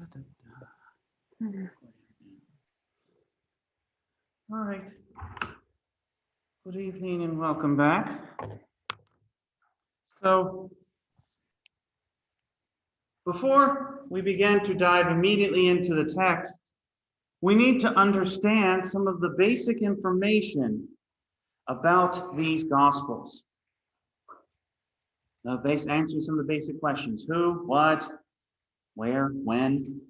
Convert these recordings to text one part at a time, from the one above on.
All right. Good evening and welcome back. So, before we begin to dive immediately into the text, we need to understand some of the basic information about these Gospels. Answering some of the basic questions: who, what, where, when,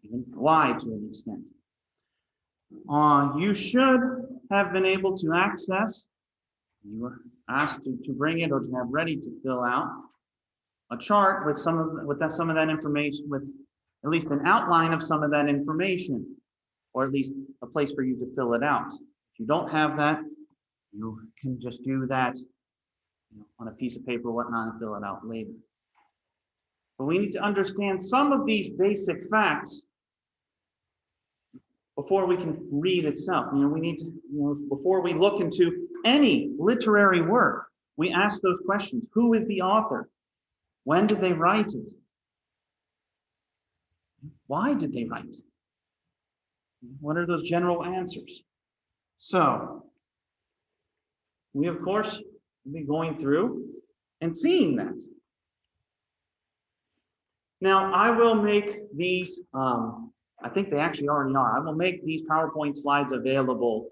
even why to an extent. You should have been able to access, you were asked to bring it or to have ready to fill out a chart with some of that information, with at least an outline of some of that information, or at least a place for you to fill it out. If you don't have that, you can just do that on a piece of paper or whatnot and fill it out later. But we need to understand some of these basic facts before we can read itself. We need to, before we look into any literary work, we ask those questions. Who is the author? When did they write it? Why did they write it? What are those general answers? So, we of course will be going through and seeing that. Now, I will make these, I think they actually already are. I will make these PowerPoint slides available.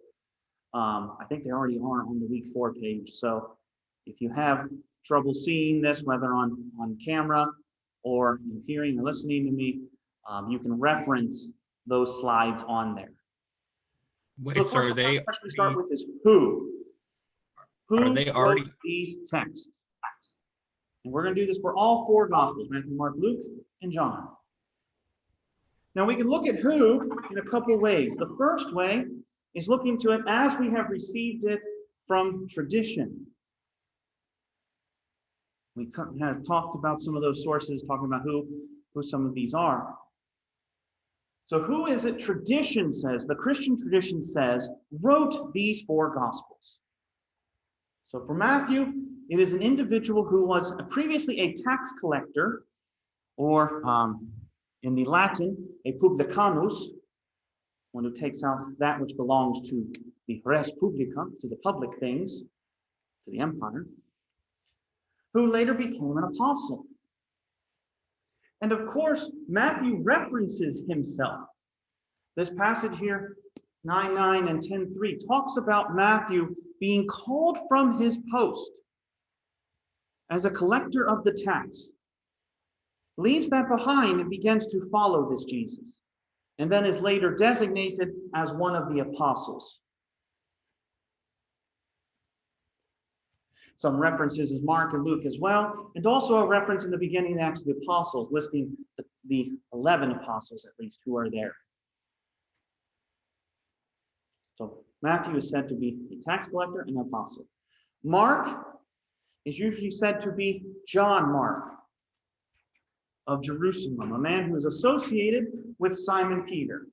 I think they already are on the week 4 page. So if you have trouble seeing this, whether on camera or hearing or listening to me, you can reference those slides on there. Wait, so are they? The first question we start with is who? Who they already wrote these texts? And we're going to do this for all 4 Gospels: Matthew, Mark, Luke, and John. Now we can look at who in a couple ways. The first way is looking to it as we have received it from tradition. We have talked about some of those sources, talking about who some of these are. So who is it tradition says, the Christian tradition says, wrote these 4 Gospels? So for Matthew, it is an individual who was previously a tax collector, or in the Latin, a publicanus, one who takes out that which belongs to the res publica, to the public things, to the empire, who later became an apostle. And of course, Matthew references himself. This passage here, 9:9 and 10:3, talks about Matthew being called from his post as a collector of the tax, leaves that behind and begins to follow this Jesus, and then is later designated as one of the apostles. Some references is Mark and Luke as well, and also a reference in the beginning of Acts of the Apostles, listing the 11 apostles at least who are there. So Matthew is said to be a tax collector and an apostle. Mark is usually said to be John Mark of Jerusalem, a man who is associated with Simon Peter.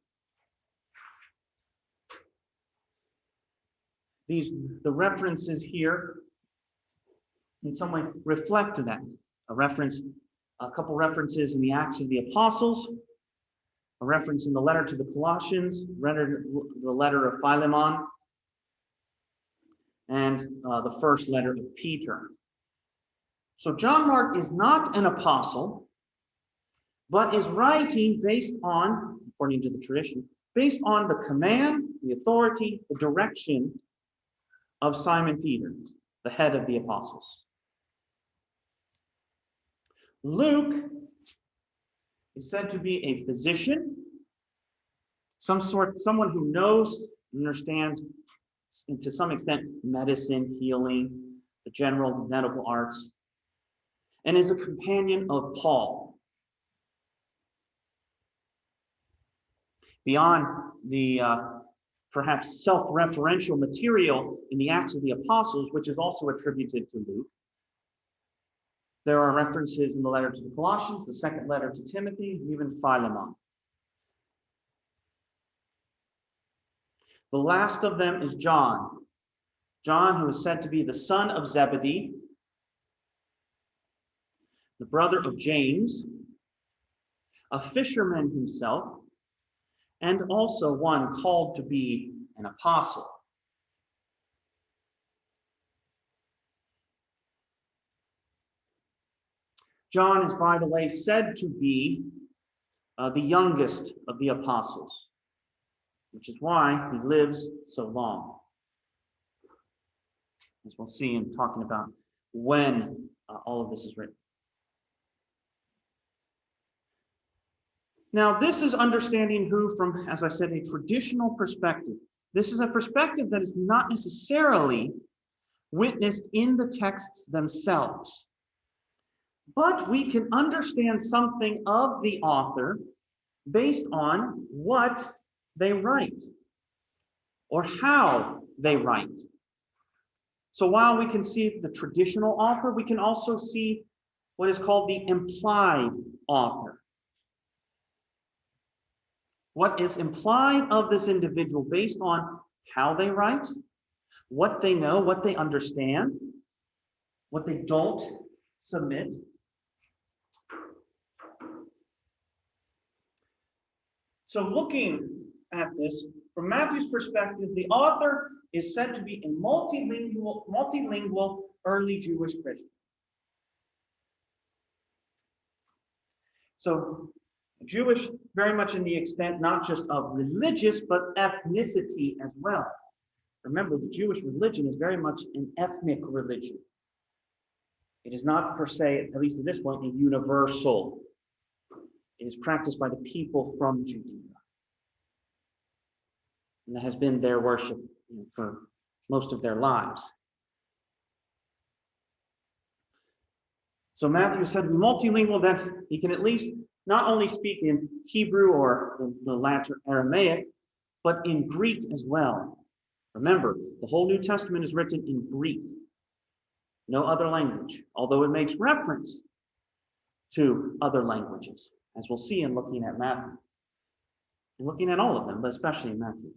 The references here in some way reflect to that. A couple references in the Acts of the Apostles, a reference in the letter to the Colossians, the letter of Philemon, and the first letter of Peter. So John Mark is not an apostle, but is writing based on, according to the tradition, based on the command, the authority, the direction of Simon Peter, the head of the apostles. Luke is said to be a physician, someone who knows, understands, to some extent, medicine, healing, the general medical arts, and is a companion of Paul. Beyond the perhaps self-referential material in the Acts of the Apostles, which is also attributed to Luke, there are references in the letter to the Colossians, the second letter to Timothy, and even Philemon. The last of them is John. John, who is said to be the son of Zebedee, the brother of James, a fisherman himself, and also one called to be an apostle. John is, by the way, said to be the youngest of the apostles, which is why he lives so long. As we'll see in talking about when all of this is written. Now, this is understanding who from, as I said, a traditional perspective. This is a perspective that is not necessarily witnessed in the texts themselves. But we can understand something of the author based on what they write or how they write. So while we can see the traditional author, we can also see what is called the implied author. What is implied of this individual based on how they write, what they know, what they understand, what they don't submit. So looking at this, from Matthew's perspective, the author is said to be a multilingual early Jewish Christian. So Jewish very much in the extent not just of religious, but ethnicity as well. Remember, the Jewish religion is very much an ethnic religion. It is not per se, at least at this point, a universal. It is practiced by the people from Judea. And that has been their worship for most of their lives. So Matthew is said to be multilingual, that he can at least not only speak in Hebrew or the Latin Aramaic, but in Greek as well. Remember, the whole New Testament is written in Greek, no other language, although it makes reference to other languages, as we'll see in looking at Matthew. And looking at all of them, but especially in Matthew.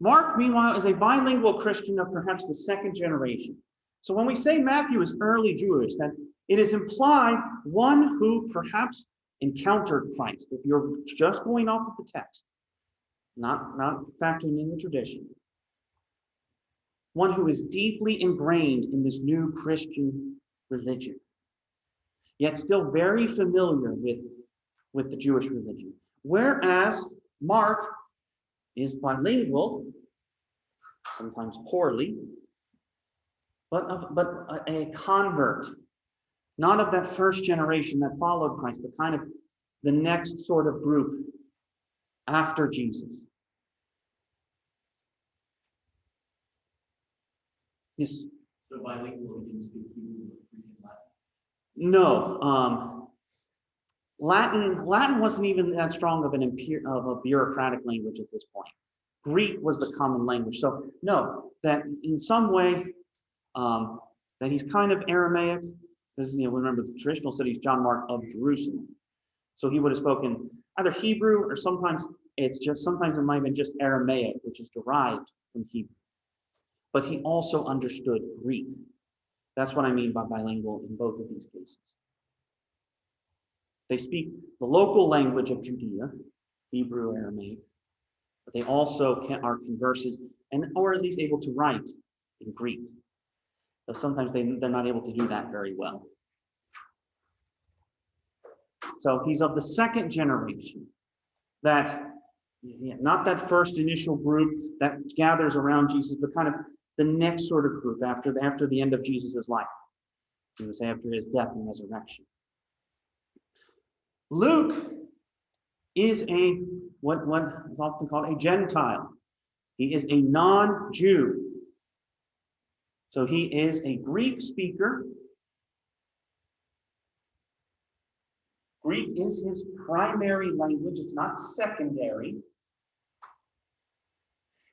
Mark, meanwhile, is a bilingual Christian of perhaps the second generation. So when we say Matthew is early Jewish, that it is implied one who perhaps encountered Christ. If you're just going off of the text, not factoring in the tradition. One who is deeply ingrained in this new Christian religion, yet still very familiar with the Jewish religion. Whereas Mark is bilingual, sometimes poorly, but a convert, not of that first generation that followed Christ, but kind of the next sort of group after Jesus. Yes? So bilingual, you can speak Hebrew, Greek, and Latin? No. Latin wasn't even that strong of a bureaucratic language at this point. Greek was the common language. So no, that in some way, that he's kind of Aramaic. Because remember the traditional studies, John Mark of Jerusalem. So he would have spoken either Hebrew or sometimes it might have been just Aramaic, which is derived from Hebrew. But he also understood Greek. That's what I mean by bilingual in both of these cases. They speak the local language of Judea, Hebrew, Aramaic, but they also are conversant or at least able to write in Greek. Though sometimes they're not able to do that very well. So he's of the second generation, not that first initial group that gathers around Jesus, but kind of the next sort of group after the end of Jesus' life. It was after his death and resurrection. Luke is what is often called a Gentile. He is a non-Jew. So he is a Greek speaker. Greek is his primary language. It's not secondary.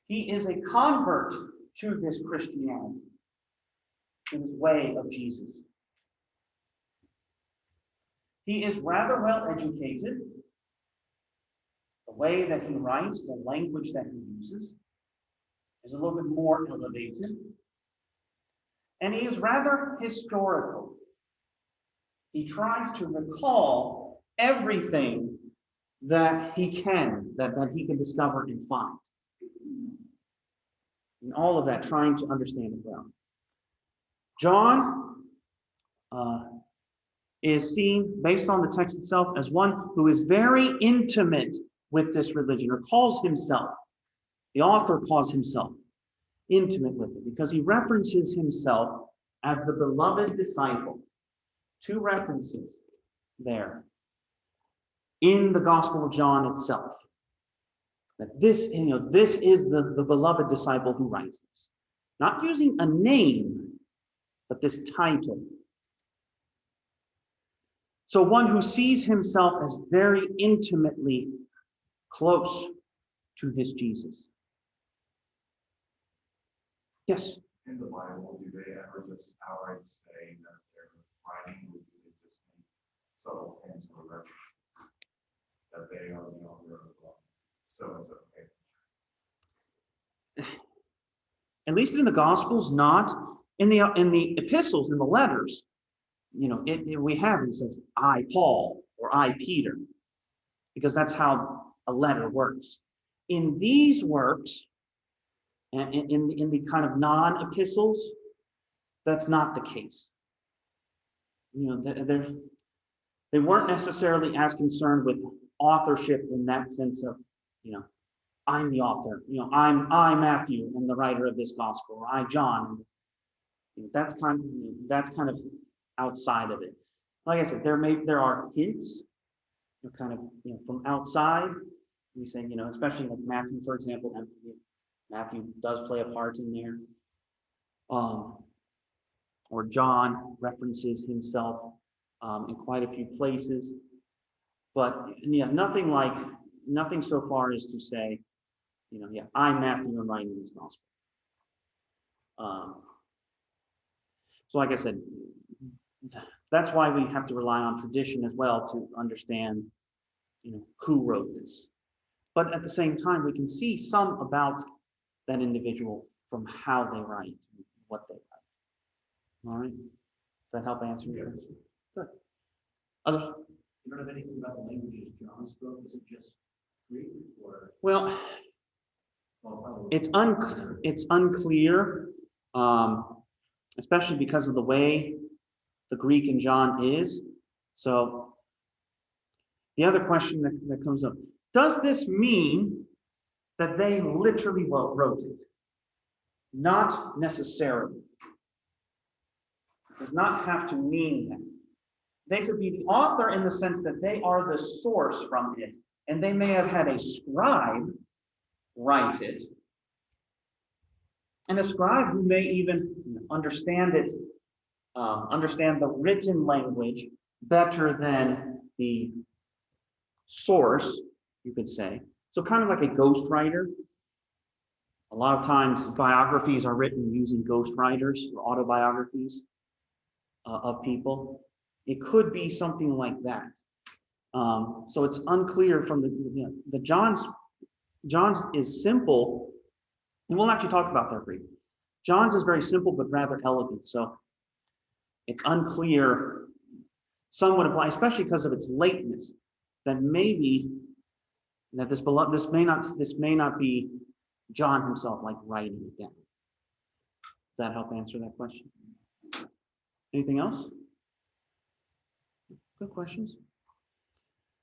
He is a convert to this Christianity, to this way of Jesus. He is rather well educated. The way that he writes, the language that he uses, is a little bit more elevated. And he is rather historical. He tries to recall everything that he can, that he can discover and find. And all of that, trying to understand it well. John is seen, based on the text itself, as one who is very intimate with this religion, or calls himself, the author calls himself intimate with it, because he references himself as the beloved disciple. Two references there in the Gospel of John itself. That this is the beloved disciple who writes this. Not using a name, but this title. So one who sees himself as very intimately close to this Jesus. Yes? In the Bible, do they ever just outright say that they're writing, or do they just make subtle hints or references that they are the author of the book? So it's okay. At least in the Gospels, not. In the epistles, in the letters, we have it says, I, Paul, or I, Peter, because that's how a letter works. In these works, and in the kind of non-epistles, that's not the case. They weren't necessarily as concerned with authorship in that sense of, I'm the author. I, Matthew, am the writer of this gospel, or I, John. That's kind of outside of it. Like I said, there are hints, from outside. We say, especially like Matthew, for example, Matthew does play a part in there. Or John references himself in quite a few places. But nothing so far as to say, I'm Matthew, I'm writing this gospel. So like I said, that's why we have to rely on tradition as well to understand, who wrote this. But at the same time, we can see some about that individual from how they write, what they write. All right? Does that help answer your question? Good. Others? You don't have anything about the languages John spoke? Is it just Greek or? Well, it's unclear, especially because of the way the Greek in John is. So the other question that comes up, does this mean that they literally wrote it? Not necessarily. It does not have to mean that. They could be the author in the sense that they are the source from it, and they may have had a scribe write it. And a scribe who may even understand it, understand the written language better than the source, you could say. So kind of like a ghostwriter. A lot of times biographies are written using ghostwriters or autobiographies of people. It could be something like that. So it's unclear from the John's is simple, and we'll actually talk about that briefly. John's is very simple but rather elegant, so it's unclear. Some would apply, especially because of its lateness, that maybe that this may not be John himself like writing it down. Does that help answer that question? Anything else? Good questions.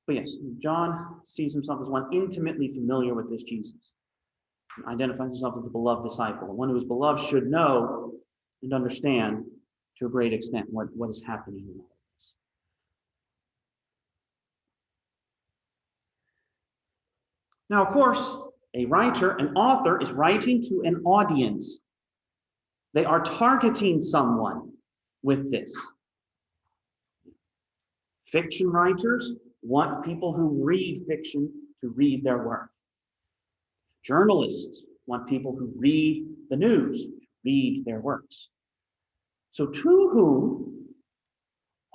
But yes, John sees himself as one intimately familiar with this Jesus. He identifies himself as the beloved disciple. One who is beloved should know and understand to a great extent what is happening in all of this. Now, of course, a writer, an author, is writing to an audience. They are targeting someone with this. Fiction writers want people who read fiction to read their work. Journalists want people who read the news to read their works. So to whom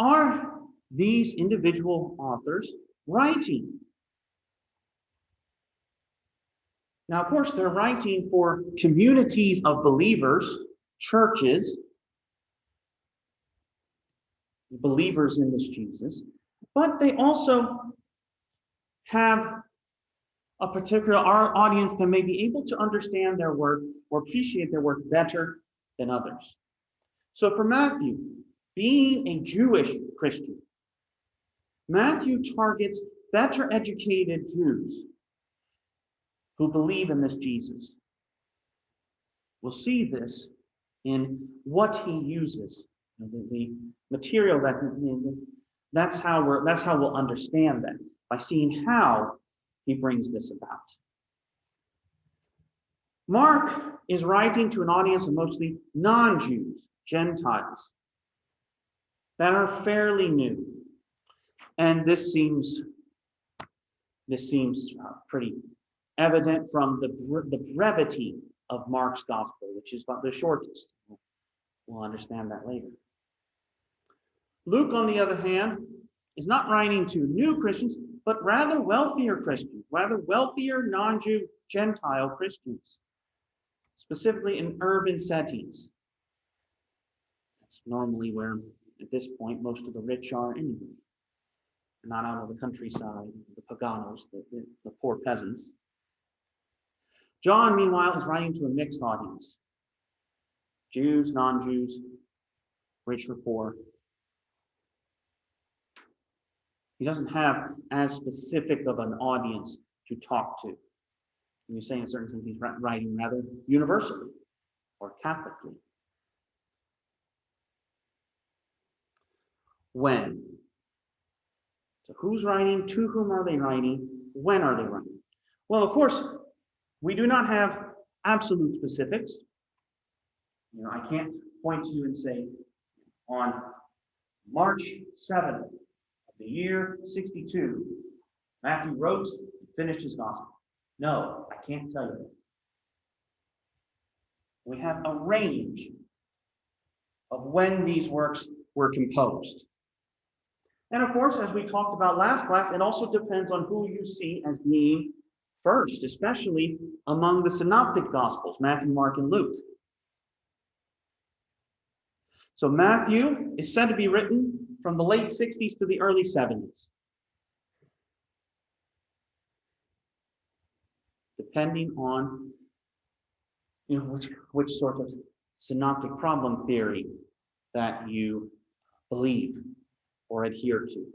are these individual authors writing? Now, of course, they're writing for communities of believers, churches, believers in this Jesus. but they also have a particular audience that may be able to understand their work or appreciate their work better than others. So for Matthew, being a Jewish Christian, Matthew targets better educated Jews who believe in this Jesus. We'll see this in what he uses, the material that he uses. That's how we'll understand that, by seeing how he brings this about. Mark is writing to an audience of mostly non-Jews, Gentiles, that are fairly new. And this seems pretty evident from the brevity of Mark's gospel, which is about the shortest. We'll understand that later. Luke, on the other hand, is not writing to new Christians, but rather wealthier Christians, rather wealthier non-Jew Gentile Christians, specifically in urban settings. That's normally where, at this point, most of the rich are anyway. Not out of the countryside, the paganos, the poor peasants. John, meanwhile, is writing to a mixed audience. Jews, non-Jews, rich or poor. He doesn't have as specific of an audience to talk to. And you say in a certain sense he's writing rather universally or Catholically. When? So who's writing? To whom are they writing? When are they writing? Well, of course, we do not have absolute specifics. I can't point to you and say, on March 7th of the year 62, Matthew wrote and finished his gospel. No, I can't tell you that. We have a range of when these works were composed. And of course, as we talked about last class, it also depends on who you see as being first, especially among the synoptic gospels, Matthew, Mark, and Luke. So Matthew is said to be written from the late 60s to the early 70s, depending on which sort of synoptic problem theory that you believe or adhere to.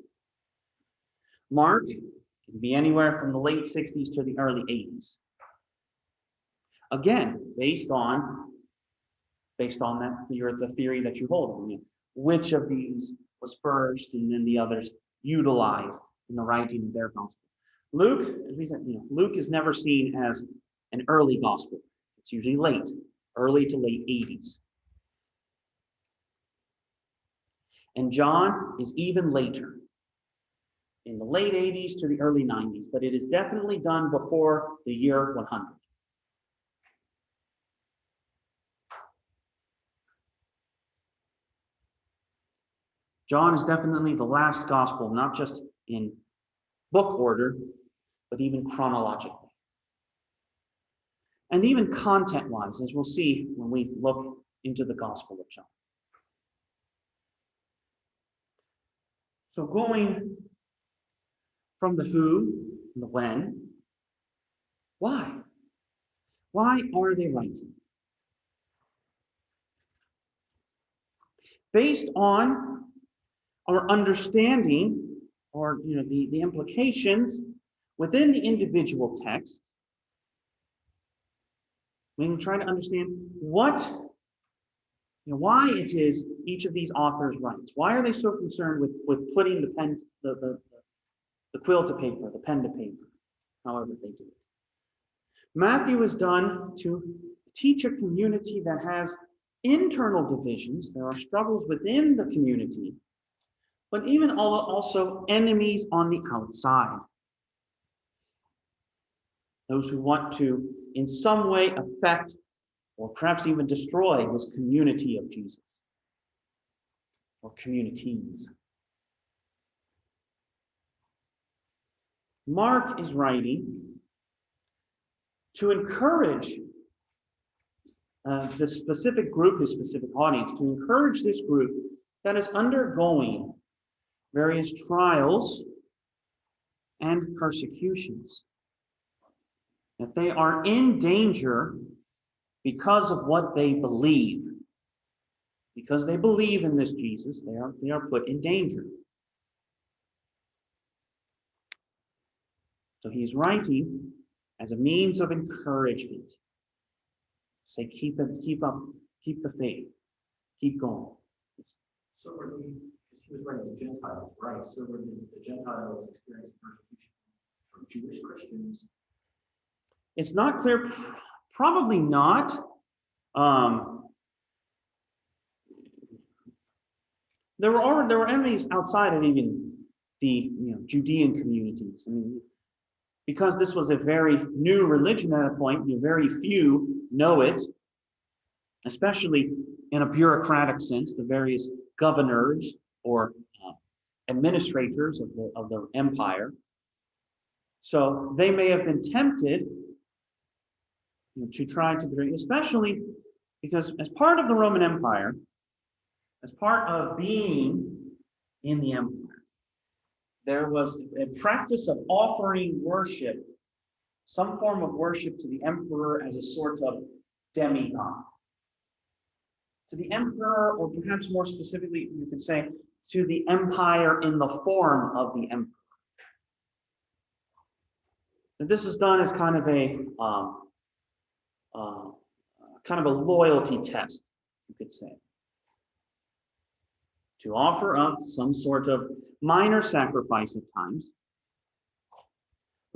Mark can be anywhere from the late 60s to the early 80s. Again, based on the theory that you hold. Which of these was first, and then the others utilized in the writing of their gospel. Luke, as we said, Luke is never seen as an early gospel. It's usually late, early to late 80s. And John is even later, in the late 80s to the early 90s, but it is definitely done before the year 100. John is definitely the last gospel, not just in book order, but even chronologically. And even content-wise, as we'll see when we look into the Gospel of John. So going from the who and the when, why? Why are they writing? Based on our understanding, or the implications within the individual text, we can try to understand why it is each of these authors writes. Why are they so concerned with putting the pen, the quill to paper, the pen to paper, however they do it? Matthew is done to teach a community that has internal divisions. There are struggles within the community, but even also enemies on the outside. Those who want to, in some way, affect or perhaps even destroy this community of Jesus, or communities. Mark is writing to encourage this specific group, his specific audience, to encourage this group that is undergoing various trials and persecutions. That they are in danger because of what they believe. Because they believe in this Jesus, they are put in danger. So he's writing as a means of encouragement. Say, keep up, keep the faith, keep going. So were the, because he was writing to Gentiles, right? So were the Gentiles experiencing persecution from Jewish Christians? It's not clear, probably not. There were enemies outside of even the Judean communities. I mean, because this was a very new religion at a point, very few know it, especially in a bureaucratic sense, the various governors or administrators of the empire. So they may have been tempted to try to bring, especially because as part of the Roman Empire, as part of being in the empire, there was a practice of offering worship, some form of worship to the emperor as a sort of demigod. To the emperor, or perhaps more specifically, you could say, to the empire in the form of the emperor. And this is done as kind of a loyalty test, you could say, to offer up some sort of minor sacrifice at times.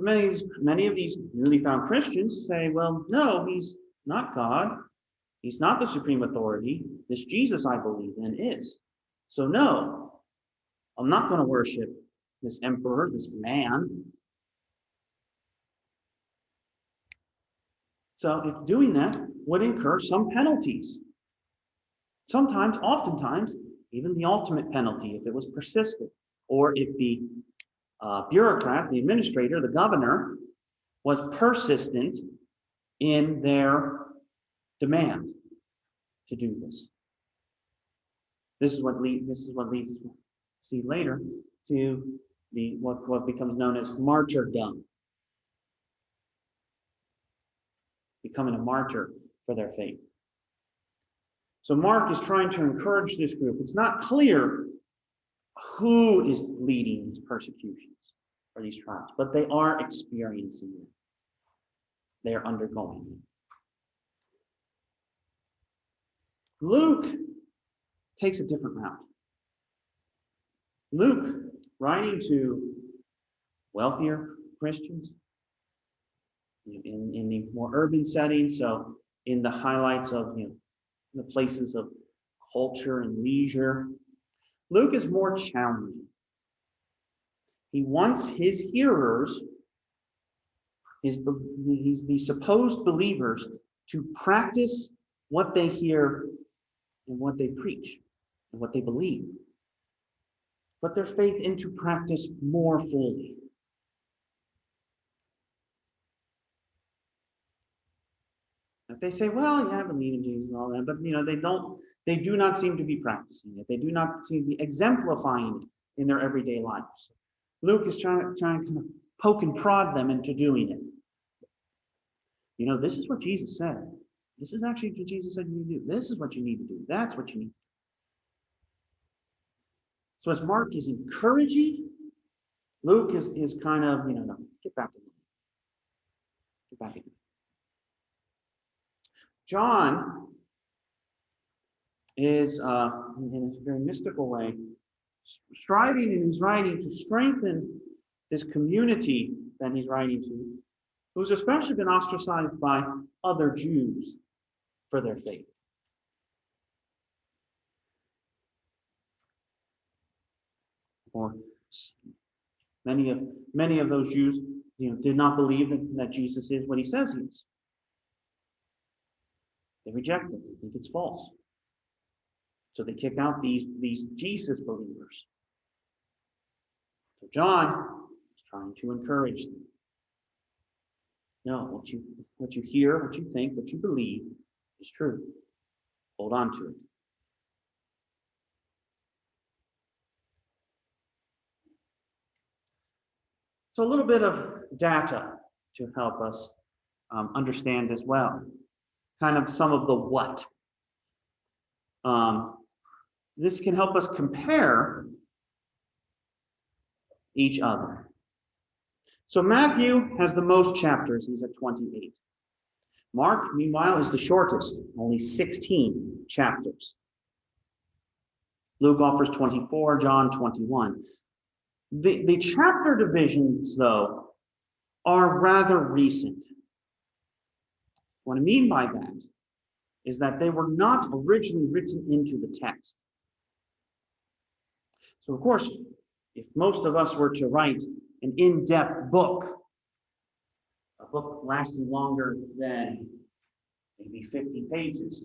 Many of these newly found Christians say, well, no, he's not God. He's not the supreme authority. This Jesus I believe in is. So no, I'm not going to worship this emperor, this man. So if doing that would incur some penalties. Sometimes, oftentimes, even the ultimate penalty if it was persistent, or if the bureaucrat, the administrator, the governor, was persistent in their demand to do this. This is what leads see later to the what becomes known as martyrdom, becoming a martyr for their faith. So Mark is trying to encourage this group. It's not clear who is leading these persecutions or these trials, but they are experiencing it. They are undergoing it. Luke takes a different route. Luke, writing to wealthier Christians in the more urban setting, so in the highlights of the places of culture and leisure, Luke is more challenging. He wants his hearers, the supposed believers, to practice what they hear and what they preach and what they believe. Put their faith into practice more fully. If they say, well, yeah, I believe in Jesus and all that, but they do not seem to be practicing it. They do not seem to be exemplifying it in their everyday lives. Luke is trying to kind of poke and prod them into doing it. This is what Jesus said. This is actually what Jesus said you need to do. This is what you need to do. That's what you need. So as Mark is encouraging, Luke is kind of, no, get back to me. Get back to me. John is, in a very mystical way, striving in his writing to strengthen this community that he's writing to, who's especially been ostracized by other Jews for their faith. Or many of those Jews, did not believe that Jesus is what he says he is. They reject it. They think it's false. So they kick out these Jesus believers. So John is trying to encourage them. No, what you hear, what you think, what you believe is true. Hold on to it. So a little bit of data to help us understand as well. Kind of some of the what. This can help us compare each other. So Matthew has the most chapters. He's at 28. Mark, meanwhile, is the shortest, only 16 chapters. Luke offers 24, John 21. The chapter divisions, though, are rather recent. What I mean by that is that they were not originally written into the text. So, of course, if most of us were to write an in-depth book, a book lasting longer than maybe 50 pages,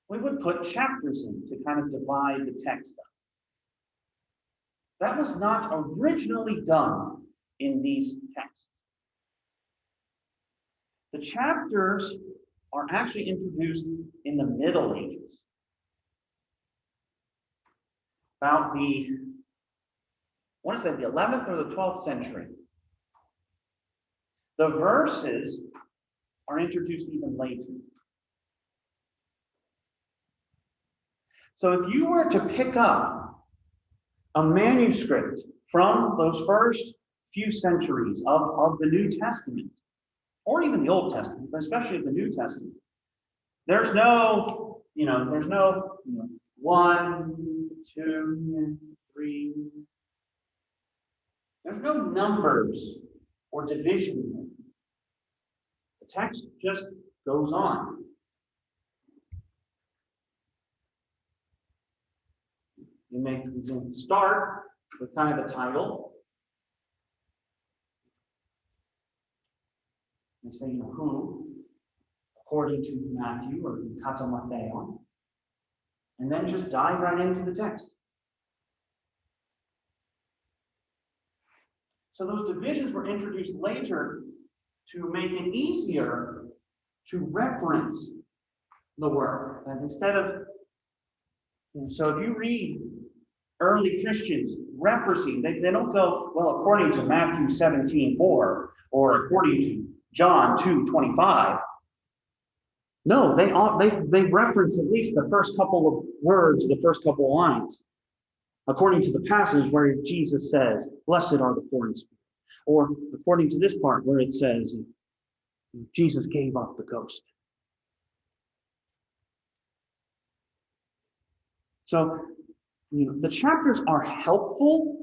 we would put chapters in to kind of divide the text up. That was not originally done in these texts. The chapters are actually introduced in the Middle Ages. About the, I want to say the 11th or the 12th century. The verses are introduced even later. So if you were to pick up a manuscript from those first few centuries of the New Testament, or even the Old Testament, but especially the New Testament, there's no, one, two, three. There's no numbers or division. The text just goes on. You can start with kind of a title. You say, who, according to Matthew or kata Mattheon, and then just dive right into the text. So those divisions were introduced later to make it easier to reference the work. And instead of, so if you read early Christians referencing, they don't go, well, according to Matthew 17:4 or according to John 2:25. No, they reference at least the first couple of words, the first couple of lines, according to the passage where Jesus says, "Blessed are the poor in spirit," or according to this part where it says, "Jesus gave up the ghost." So, the chapters are helpful,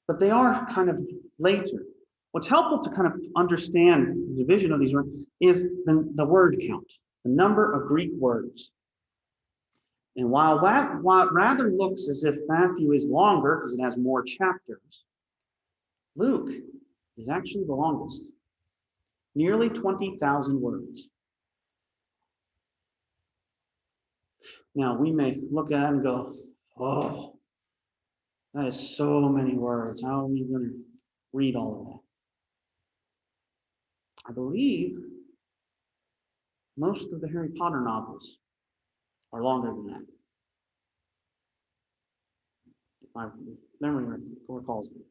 but they are kind of later. What's helpful to kind of understand the division of these words is the word count, the number of Greek words. And while it rather looks as if Matthew is longer because it has more chapters, Luke is actually the longest, nearly 20,000 words. Now, we may look at it and go, oh, that is so many words. How are we going to read all of that? I believe most of the Harry Potter novels are longer than that. If my memory recalls them.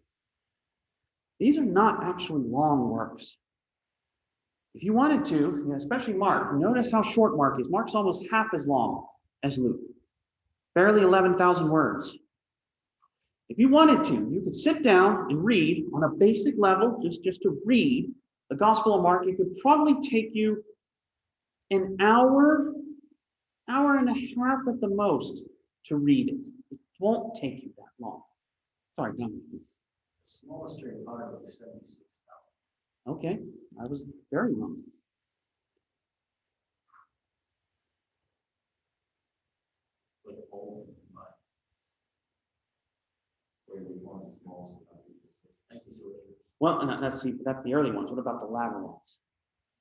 These are not actually long works. If you wanted to, especially Mark, notice how short Mark is. Mark's almost half as long as Luke. Barely 11,000 words. If you wanted to, you could sit down and read on a basic level, just to read the Gospel of Mark. It could probably take you an hour and a half at the most to read it. It won't take you that long. Sorry, Dominic, please. Smallest Harry Potter book is 76,000. Okay, I was very wrong. Like old, but Where we want the small stuff. thank you so much. Well, let's see, that's the early ones. What about the latter ones?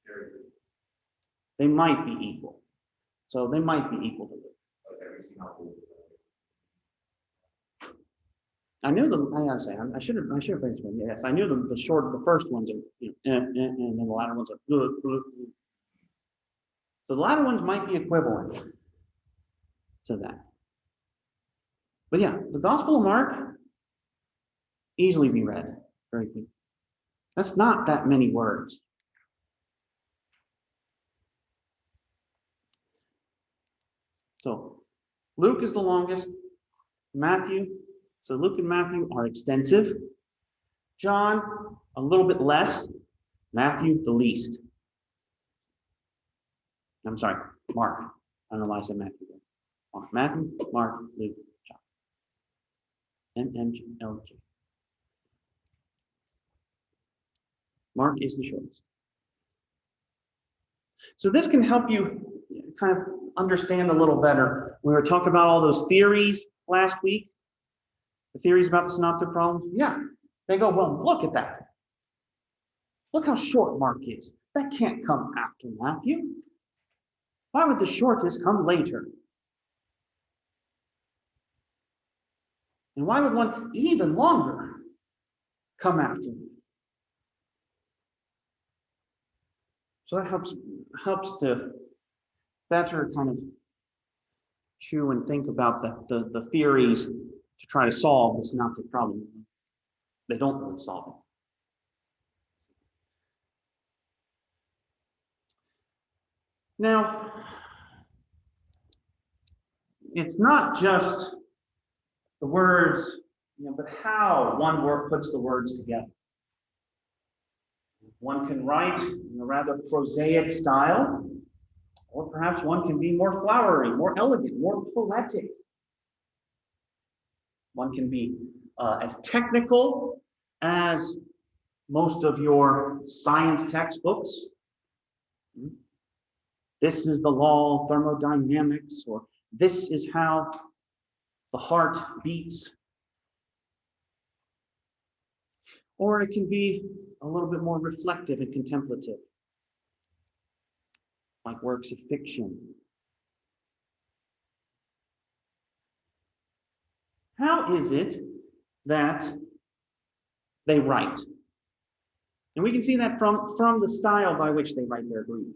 Very good. They might be equal. So they might be equal to Luke. Okay, we see how we. I knew I gotta say, I should have played this one. Yes, I knew the first ones are, and then the latter ones are. So the latter ones might be equivalent to that. But yeah, the Gospel of Mark, easily be read. Very good. That's not that many words. So Luke is the longest. Matthew. So Luke and Matthew are extensive. John, a little bit less. Matthew, the least. I'm sorry, Mark. I don't know why I said Matthew. Matthew, Mark, Luke, John. MMLG. Mark is the shortest. So this can help you kind of understand a little better. We were talking about all those theories last week. The theories about the synoptic problem. Yeah, they go, well, look at that. Look how short Mark is. That can't come after Matthew. Why would the shortest come later? And why would one even longer come after me? So that helps to better kind of chew and think about the theories to try to solve the synoptic problem. They don't really solve it. Now, it's not just the words, but how one word puts the words together. One can write in a rather prosaic style, or perhaps one can be more flowery, more elegant, more poetic. One can be as technical as most of your science textbooks. This is the law of thermodynamics, or this is how the heart beats. Or it can be a little bit more reflective and contemplative, like works of fiction. How is it that they write? And we can see that from the style by which they write their Greek.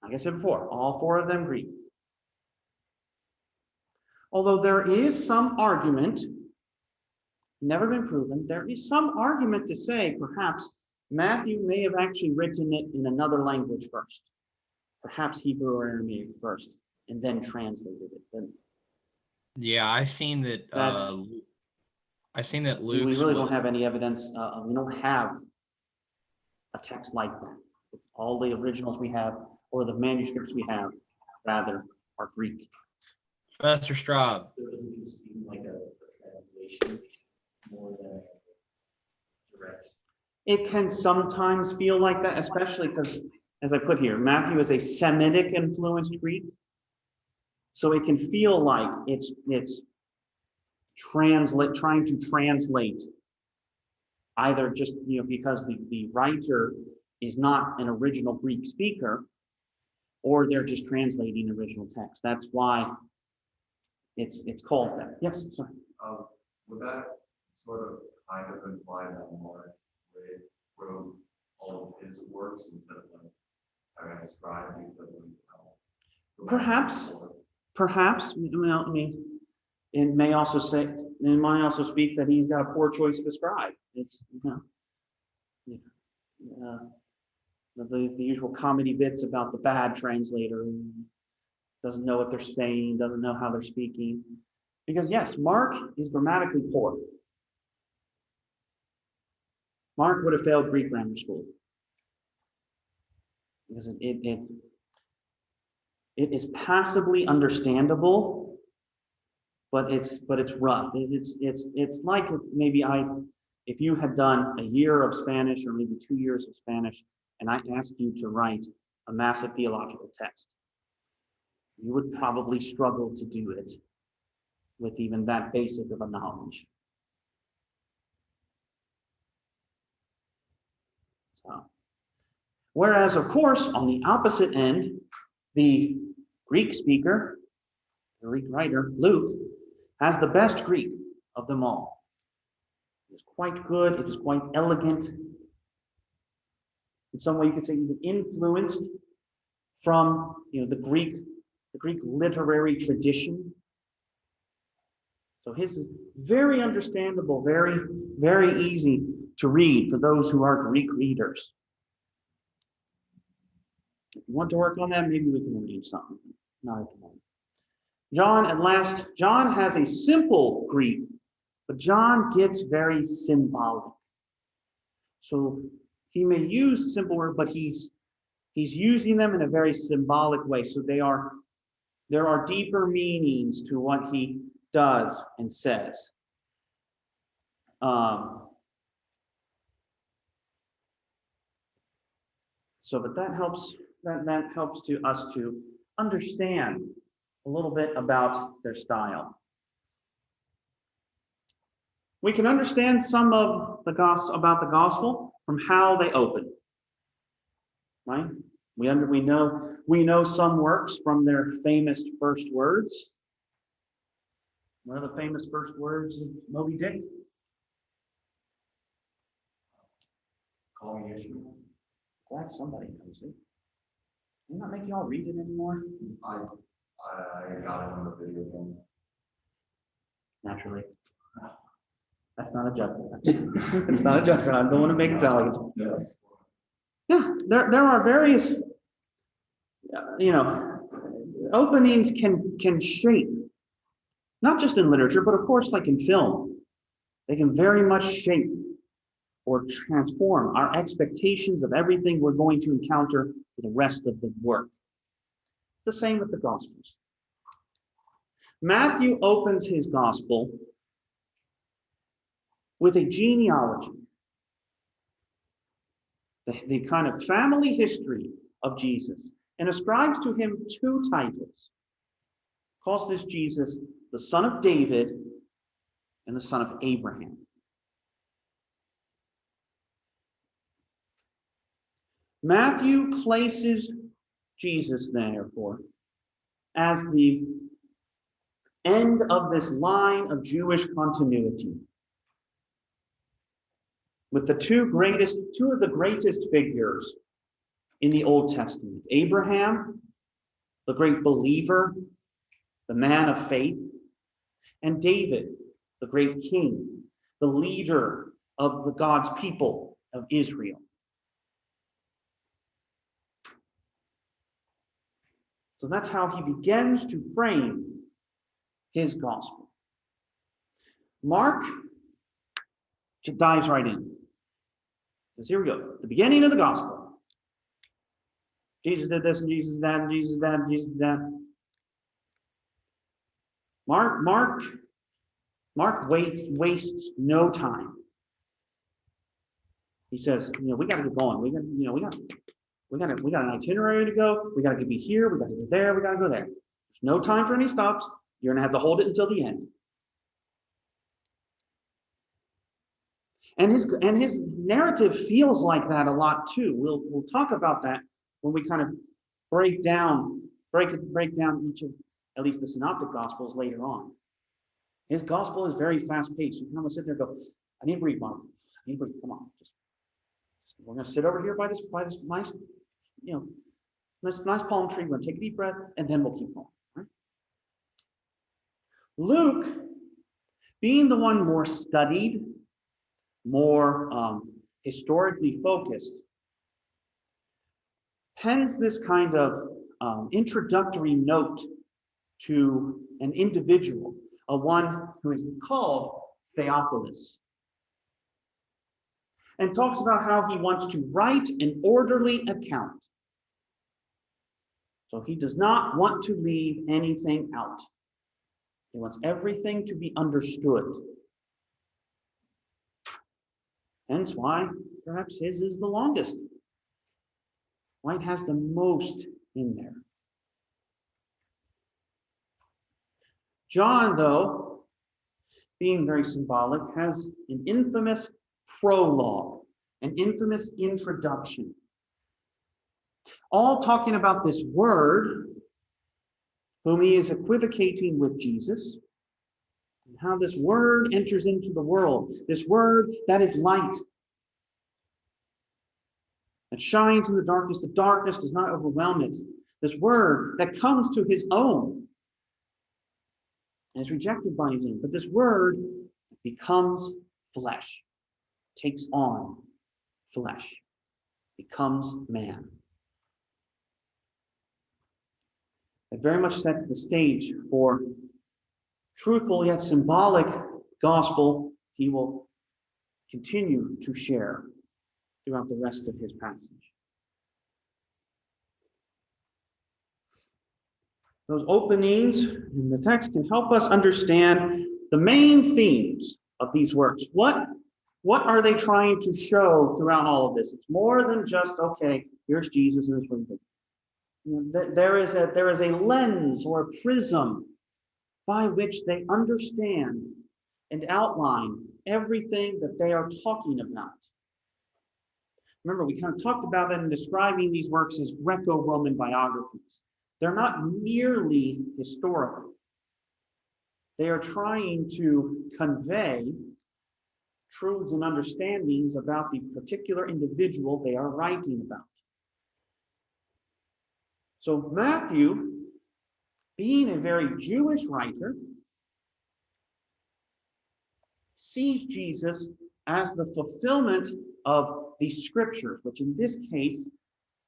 Like I said before, all four of them Greek. Although there is some argument, never been proven, there is some argument to say perhaps Matthew may have actually written it in another language first. Perhaps Hebrew or Aramaic first, and then translated it. Then Yeah, I've seen that. we Luke's really was, don't have any evidence. We don't have a text like that. It's all the originals we have, or the manuscripts we have, rather, are Greek. Professor Straub. There doesn't just seem like a translation more than a direct. It can sometimes feel like that, especially because, as I put here, Matthew is a Semitic influenced Greek. So it can feel like it's trying to translate either just because the writer is not an original Greek speaker, or they're just translating original text. That's why it's called that. Yes, sorry. Would that sort of kind of imply that Mark wrote all of his works instead of having a scribe? Perhaps. I mean, it may also speak that he's got a poor choice of a scribe. It's the usual comedy bits about the bad translator, doesn't know what they're saying, doesn't know how they're speaking. Because yes, Mark is grammatically poor. Mark would have failed Greek grammar school. Because it is passably understandable, but it's rough. It's like if you had done a year of Spanish or maybe 2 years of Spanish, and I asked you to write a massive theological text, you would probably struggle to do it with even that basic of a knowledge. So, whereas, of course, on the opposite end, the Greek speaker, the Greek writer, Luke, has the best Greek of them all. It is quite good, it is quite elegant. In some way, you could say even influenced from the Greek literary tradition. So his is very understandable, very, very easy to read for those who are Greek readers. If you want to work on that, maybe we can read something. Not at the moment. John has a simple Greek, but John gets very symbolic. So he may use simple words, but he's using them in a very symbolic way. So there are deeper meanings to what he does and says. But that helps to us to understand a little bit about their style. We can understand some of the about the gospel from how they open. Right? We know some works from their famous first words. What are the famous first words of Moby Dick? Calling Ishmael. Glad somebody knows it. Will not make y'all read it anymore? I got it on the video game. Naturally. That's not a judgment. It's not a judgment. I don't want to make it sound like it. Yeah, there are various, openings can shape, not just in literature, but of course, like in film. They can very much shape or transform our expectations of everything we're going to encounter for the rest of the work. The same with the Gospels. Matthew opens his Gospel with a genealogy, the kind of family history of Jesus, and ascribes to him two titles. Calls this Jesus the son of David and the son of Abraham. Matthew places Jesus, therefore, as the end of this line of Jewish continuity, with two of the greatest figures in the Old Testament. Abraham, the great believer, the man of faith, and David, the great king, the leader of the God's people of Israel. So that's how he begins to frame his gospel. Mark dives right in. Because here we go. The beginning of the gospel. Jesus did this and Jesus did that and Jesus did that and Jesus did that. Mark wastes no time. He says, we got to get going. We got an itinerary to go. We got to be here. We got to go there. We got to go there. There's no time for any stops. You're going to have to hold it until the end. And his narrative feels like that a lot too. We'll talk about that when we kind of break down each of at least the synoptic gospels later on. His gospel is very fast paced. You can almost sit there and go, I need to breathe, Mark. I need to breathe. Come on. We're going to sit over here by this nice, nice palm tree. We're going to take a deep breath, and then we'll keep going. Right? Luke, being the one more studied, more historically focused, pens this kind of introductory note to an individual, one who is called Theophilus, and talks about how he wants to write an orderly account. So he does not want to leave anything out. He wants everything to be understood. Hence why perhaps his is the longest. Why it has the most in there. John, though, being very symbolic, has an infamous prologue, an infamous introduction. All talking about this word, whom he is equivocating with Jesus, and how this word enters into the world, this word that is light, that shines in the darkness does not overwhelm it. This word that comes to his own and is rejected by him, but this word becomes flesh. takes on flesh, becomes man. It very much sets the stage for truthful yet symbolic gospel he will continue to share throughout the rest of his passage. Those openings in the text can help us understand the main themes of these works. What are they trying to show throughout all of this? It's more than just, okay, here's Jesus and his wisdom. There is a lens or a prism by which they understand and outline everything that they are talking about. Remember, we kind of talked about that in describing these works as Greco-Roman biographies. They're not merely historical. They are trying to convey truths and understandings about the particular individual they are writing about. So Matthew, being a very Jewish writer, sees Jesus as the fulfillment of the scriptures, which in this case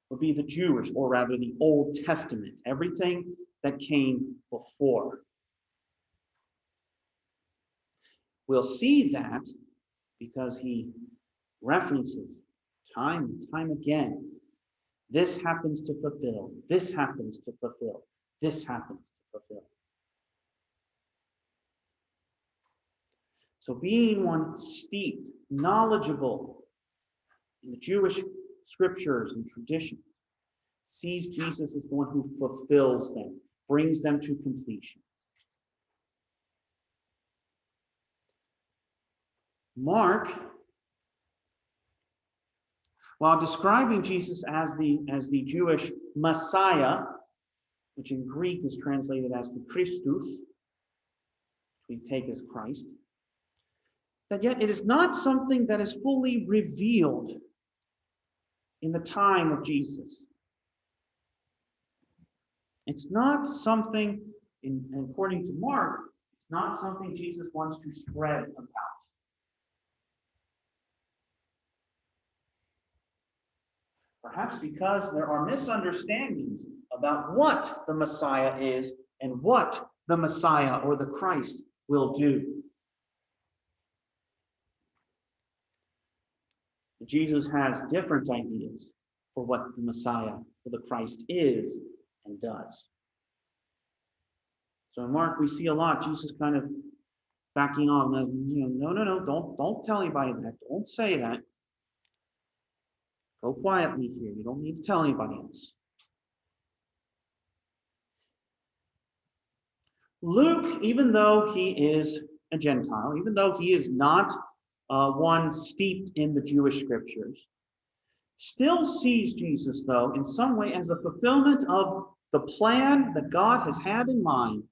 would be the Jewish, or rather the Old Testament, everything that came before. We'll see that because he references time and time again, this happens to fulfill, this happens to fulfill, this happens to fulfill. So being one steeped, knowledgeable in the Jewish scriptures and traditions, sees Jesus as the one who fulfills them, brings them to completion. Mark, while describing Jesus as the Jewish Messiah, which in Greek is translated as the Christus, we take as Christ, that yet it is not something that is fully revealed in the time of Jesus. It's not something, according to Mark, it's not something Jesus wants to spread about. Perhaps because there are misunderstandings about what the Messiah is and what the Messiah or the Christ will do. Jesus has different ideas for what the Messiah or the Christ is and does. So in Mark, we see a lot Jesus kind of backing off. No, don't tell anybody that. Don't say that. Go quietly here. You don't need to tell anybody else. Luke, even though he is a Gentile, even though he is not one steeped in the Jewish scriptures, still sees Jesus, though, in some way as a fulfillment of the plan that God has had in mind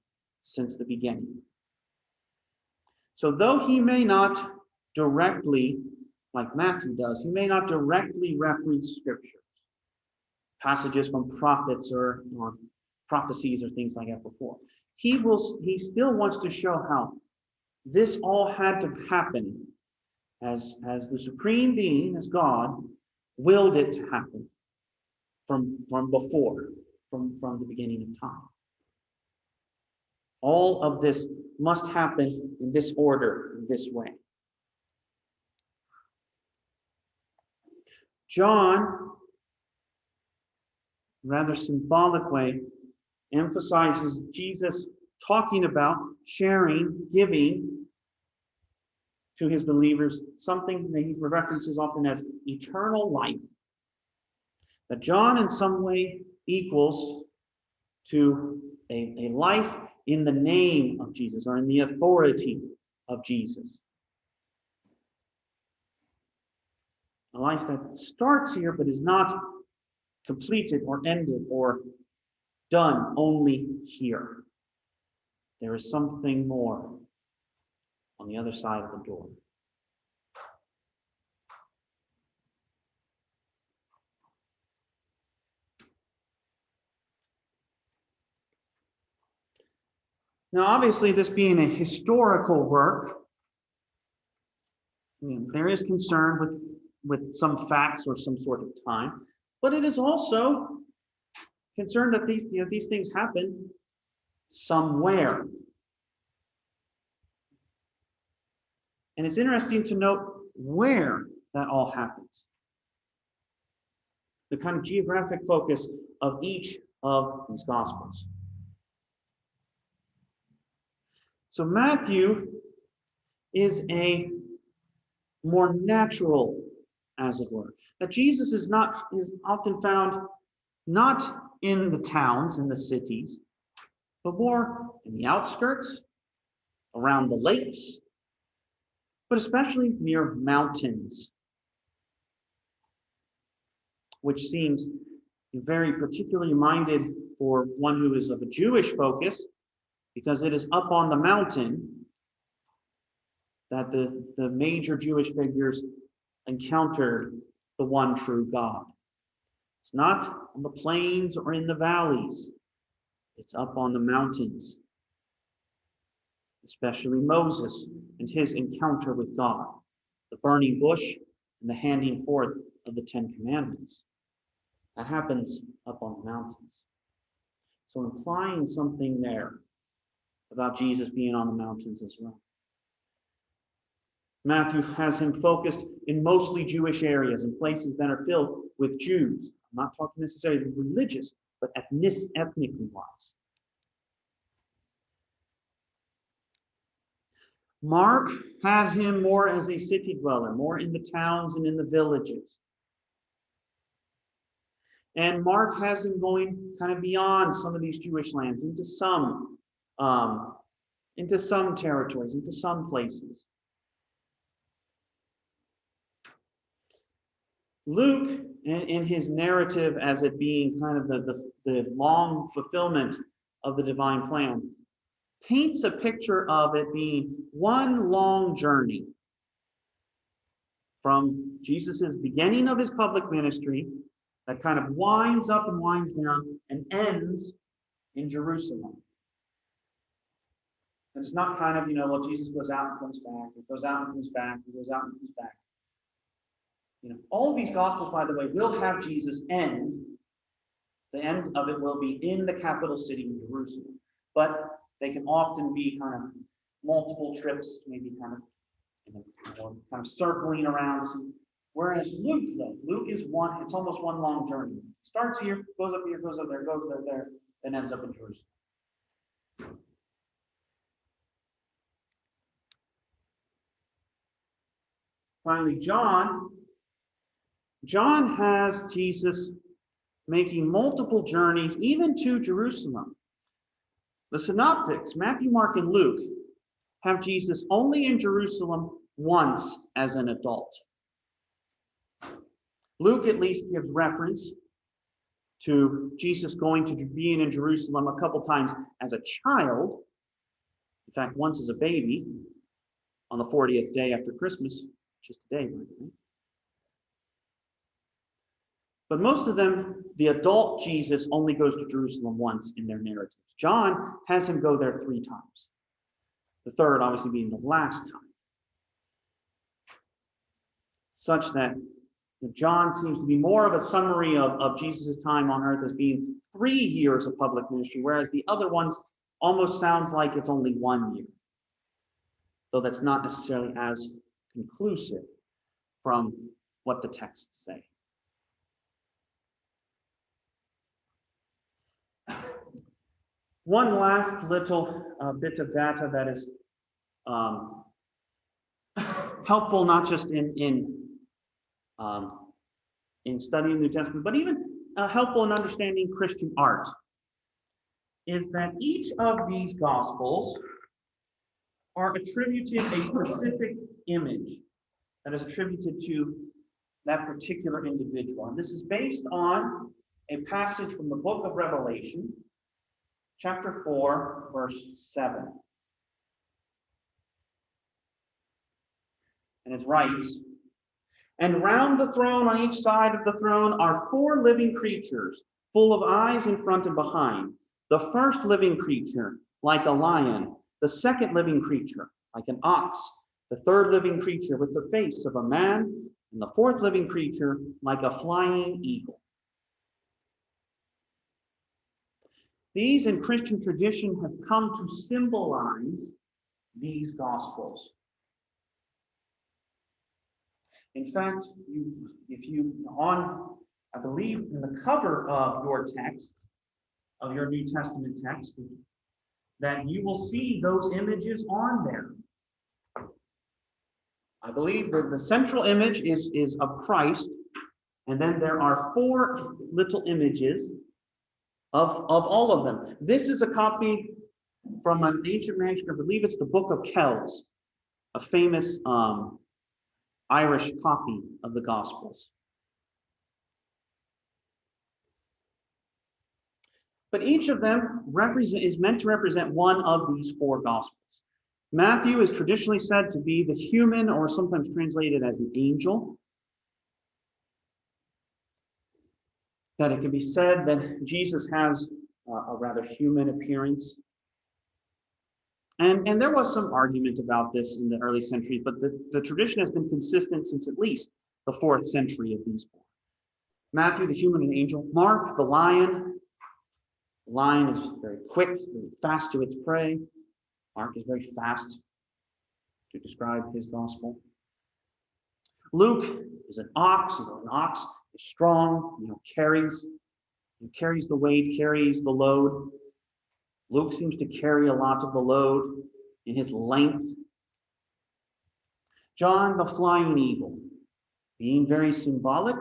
since the beginning. So though he may not directly, like Matthew does, he may not directly reference scriptures, passages from prophets or prophecies or things like that before. He still wants to show how this all had to happen as the supreme being, as God, willed it to happen from before, from the beginning of time. All of this must happen in this order, in this way. John, in a rather symbolic way, emphasizes Jesus talking about sharing, giving to his believers, something that he references often as eternal life. That John in some way equals to a life in the name of Jesus or in the authority of Jesus. A life that starts here but is not completed or ended or done only here. There is something more on the other side of the door. Now, obviously, this being a historical work, There is concern with some facts or some sort of time, but it is also concerned that these things happen somewhere. And it's interesting to note where that all happens. The kind of geographic focus of each of these Gospels. So Matthew is a more natural, as it were. That Jesus is often found not in the towns, in the cities, but more in the outskirts, around the lakes, but especially near mountains, which seems very particularly minded for one who is of a Jewish focus, because it is up on the mountain that the major Jewish figures encountered the one true God. It's not on the plains or in the valleys. It's up on the mountains, especially Moses and his encounter with God, the burning bush and the handing forth of the 10 Commandments. That happens up on the mountains. So implying something there about Jesus being on the mountains as well. Matthew has him focused in mostly Jewish areas and places that are filled with Jews. I'm not talking necessarily religious, but ethnically wise. Mark has him more as a city dweller, more in the towns and in the villages. And Mark has him going kind of beyond some of these Jewish lands, into some territories, into some places. Luke, in his narrative as it being kind of the long fulfillment of the divine plan, paints a picture of it being one long journey from Jesus' beginning of his public ministry that kind of winds up and winds down and ends in Jerusalem. And it's not kind of, well, Jesus goes out and comes back, he goes out and comes back, he goes out and comes back. All of these Gospels, by the way, will have Jesus end. The end of it will be in the capital city in Jerusalem. But they can often be kind of multiple trips, maybe kind of circling around. Whereas Luke, though, Luke is one, it's almost one long journey. Starts here, goes up here, goes up there, goes there, then ends up in Jerusalem. Finally, John has Jesus making multiple journeys, even to Jerusalem. The synoptics, Matthew, Mark, and Luke, have Jesus only in Jerusalem once as an adult. Luke at least gives reference to Jesus going to being in Jerusalem a couple times as a child. In fact, once as a baby on the 40th day after Christmas, just a day, by the way. But most of them, the adult Jesus only goes to Jerusalem once in their narratives. John has him go there 3 times. The third obviously being the last time. Such that John seems to be more of a summary of Jesus' time on earth as being 3 years of public ministry, whereas the other ones almost sounds like it's only 1 year. Though that's not necessarily as conclusive from what the texts say. One last little bit of data that is helpful not just in studying the New Testament, but even helpful in understanding Christian art, is that each of these Gospels are attributed a specific image that is attributed to that particular individual. And this is based on a passage from the book of Revelation, chapter 4, verse 7. And it writes, "And round the throne on each side of the throne are 4 living creatures, full of eyes in front and behind. The first living creature, like a lion. The second living creature, like an ox. the third living creature with the face of a man, and the fourth living creature like a flying eagle. These in Christian tradition have come to symbolize these Gospels. In fact, I believe in the cover of your text, of your New Testament text, that you will see those images on there. I believe that the central image is of Christ, and then there are 4 little images of all of them. This is a copy from an ancient manuscript. I believe it's the Book of Kells, a famous Irish copy of the Gospels. But each of them is meant to represent one of these 4 Gospels. Matthew is traditionally said to be the human, or sometimes translated as an angel. That it can be said that Jesus has a rather human appearance. And there was some argument about this in the early centuries, but the tradition has been consistent since at least the 4th century of these 4. Matthew, the human and angel. Mark, the lion. The lion is very quick, very fast to its prey. Mark is very fast to describe his gospel. Luke is an ox. An ox is strong, carries the weight, carries the load. Luke seems to carry a lot of the load in his length. John, the flying eagle, being very symbolic,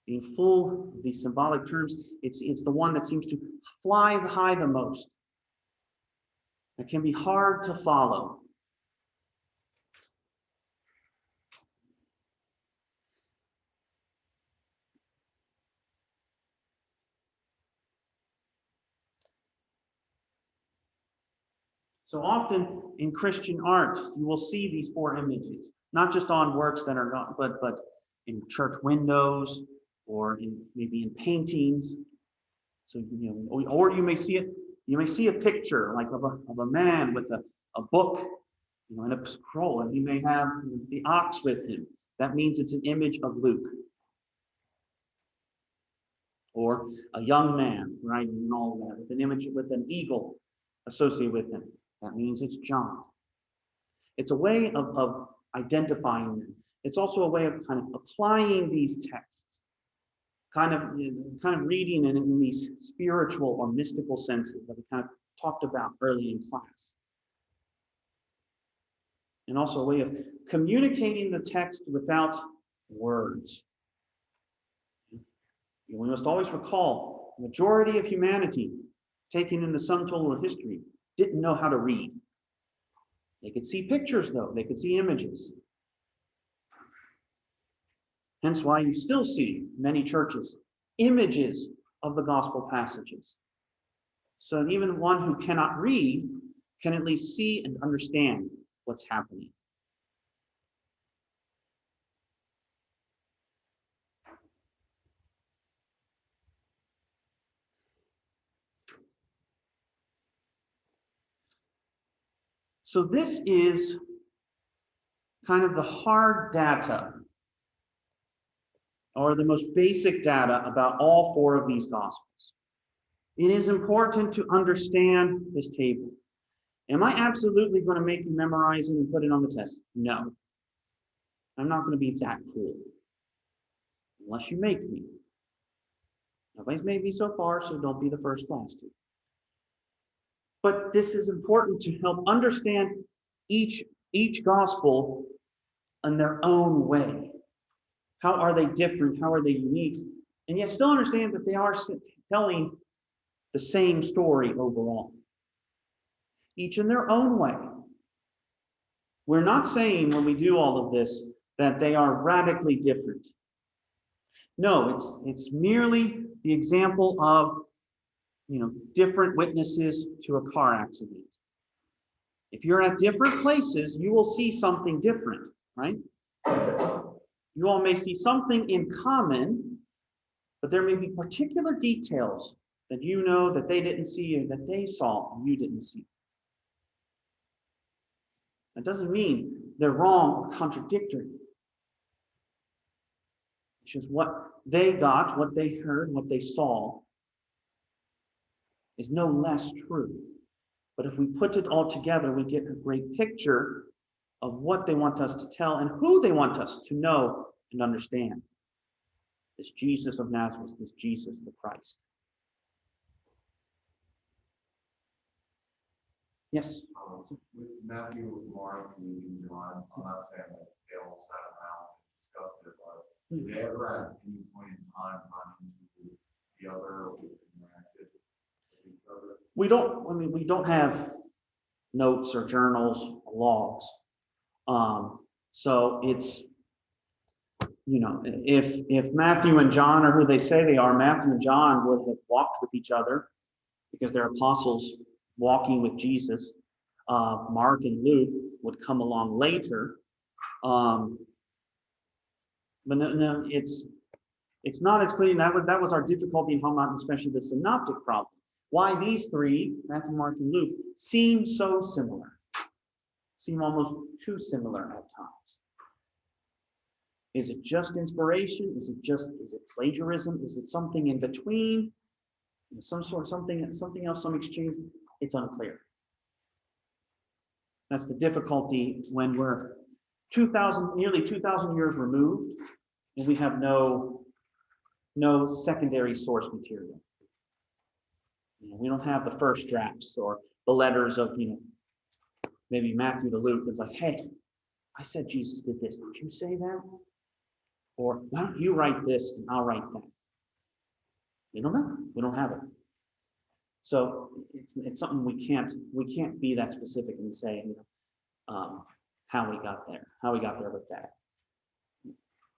being full of these symbolic terms, it's the one that seems to fly high the most. It can be hard to follow. So often in Christian art, you will see these 4 images, not just on works that are not, but in church windows or maybe in paintings. So or you may see it. You may see a picture like of a man with a book, and a scroll, and he may have the ox with him. That means it's an image of Luke. Or a young man, right, and all that, with an image with an eagle associated with him. That means it's John. It's a way of identifying them. It's also a way of kind of applying these texts, kind of reading in these spiritual or mystical senses that we kind of talked about early in class. And also a way of communicating the text without words. We must always recall the majority of humanity, taken in the sum total of history, didn't know how to read. They could see pictures, though. They could see images. Hence why you still see many churches images of the gospel passages. So that even one who cannot read can at least see and understand what's happening. So this is kind of the hard data, or the most basic data about all 4 of these Gospels. It is important to understand this table. Am I absolutely going to make you memorize it and put it on the test? No. I'm not going to be that cruel. Unless you make me. Nobody's made me so far, so don't be the first class to. But this is important to help understand each gospel in their own way. How are they different? How are they unique? And yet still understand that they are telling the same story overall. Each in their own way. We're not saying when we do all of this that they are radically different. No, it's merely the example of different witnesses to a car accident. If you're at different places, you will see something different, right? You all may see something in common, but there may be particular details that you know that they didn't see or that they saw and you didn't see. That doesn't mean they're wrong or contradictory. It's just what they got, what they heard, what they saw is no less true. But if we put it all together, we get a great picture of what they want us to tell and who they want us to know and understand. This Jesus of Nazareth, this Jesus the Christ. Yes? With Matthew, Mark, Luke, and John, I'm not saying that they all sat around and discussed it, but did they ever at any point in time run into the other or interacted with each other? We don't have notes or journals or logs. So it's, if Matthew and John are who they say they are, Matthew and John would have walked with each other because they're apostles walking with Jesus. Mark and Luke would come along later. But no, it's not as clear. That was our difficulty in home out, especially the synoptic problem. Why these three, Matthew, Mark, and Luke, seem so similar, seem almost too similar at times. Is it just inspiration? Is it plagiarism? Is it something in between? Something else, some exchange? It's unclear. That's the difficulty when we're nearly 2,000 years removed, and we have no secondary source material. We don't have the first drafts or the letters of maybe Matthew to Luke. It's like, hey, I said Jesus did this. Did you say that? Or why don't you write this and I'll write that? We don't know. We don't have it. So it's something we can't be that specific and say how we got there with that.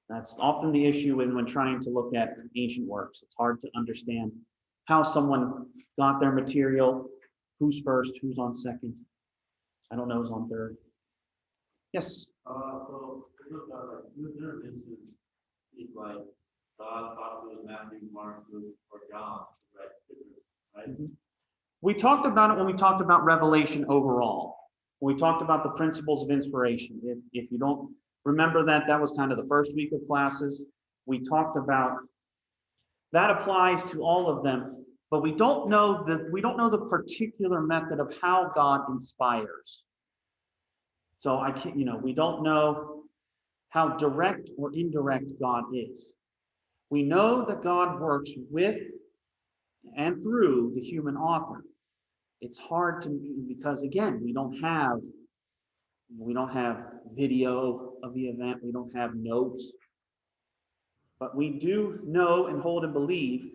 That's often the issue when trying to look at ancient works. It's hard to understand how someone got their material, who's first, who's on second. I don't know who's on third. Yes. So there is it's like God thought it was Matthew, Mark, Luke, or John, right? Mm-hmm. We talked about it when we talked about Revelation overall. When we talked about the principles of inspiration. If you don't remember that was kind of the first week of classes. We talked about that applies to all of them, but we don't know the particular method of how God inspires. So we don't know how direct or indirect God is. We know that God works with and through the human author. It's hard because again, we don't have video of the event, we don't have notes. But we do know and hold and believe,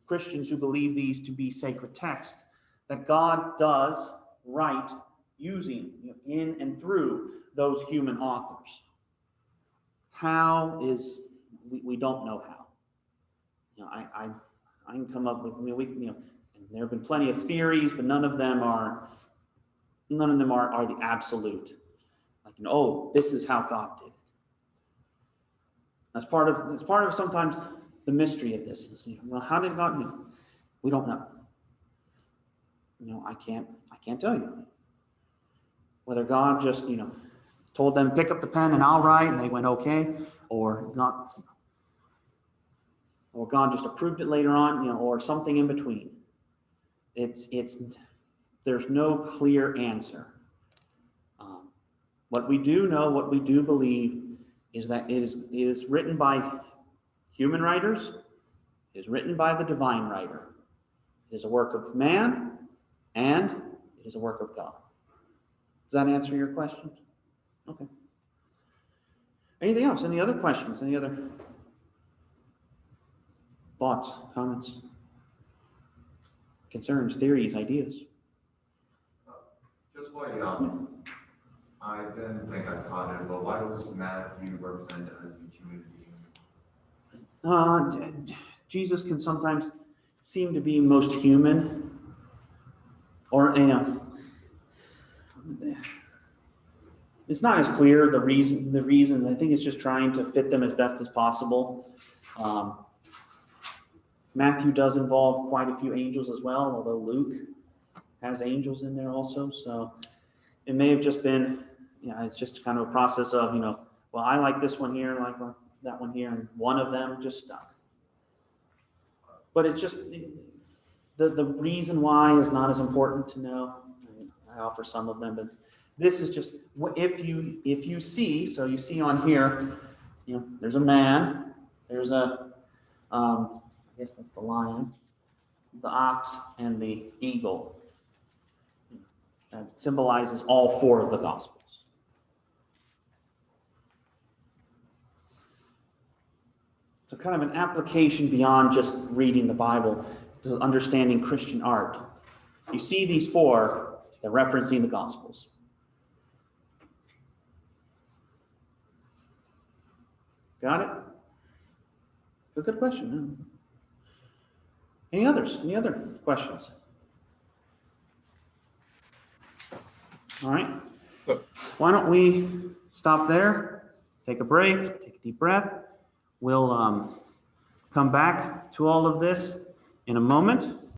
Christians who believe these to be sacred texts, that God does write using in and through those human authors. How is we don't know how. I can come up with and there have been plenty of theories, but none of them are the absolute. Like this is how God did it. That's part of sometimes the mystery of this is how did God do? We don't know. I can't tell you whether God just told them pick up the pen and I'll write and they went okay, or not, or God just approved it later on, or something in between. There's no clear answer. What we do know, what we do believe, is that it is written by human writers, it is written by the divine writer. It is a work of man, and it is a work of God. Does that answer your question? Okay. Anything else? Any other questions? Any other thoughts, comments, concerns, theories, ideas? Just why, I didn't think I caught it, but why was Matthew represented as the human being? Jesus can sometimes seem to be most human, or it's not as clear the reasons. I think it's just trying to fit them as best as possible. Matthew does involve quite a few angels as well, although Luke has angels in there also. So it may have just been, yeah, it's just kind of a process of, well, I like this one here, I like that one here, and one of them just stuck. But it's just, the reason why is not as important to know. I offer some of them, but this is just, if you see, so you see on here, there's a man, there's I guess that's the lion, the ox, and the eagle. That symbolizes all four of the Gospels. So kind of an application beyond just reading the Bible to understanding Christian art. You see these four, they're referencing the Gospels. Got it? A good question. Any others? Any other questions? All right. Why don't we stop there, take a break, take a deep breath. We'll come back to all of this in a moment.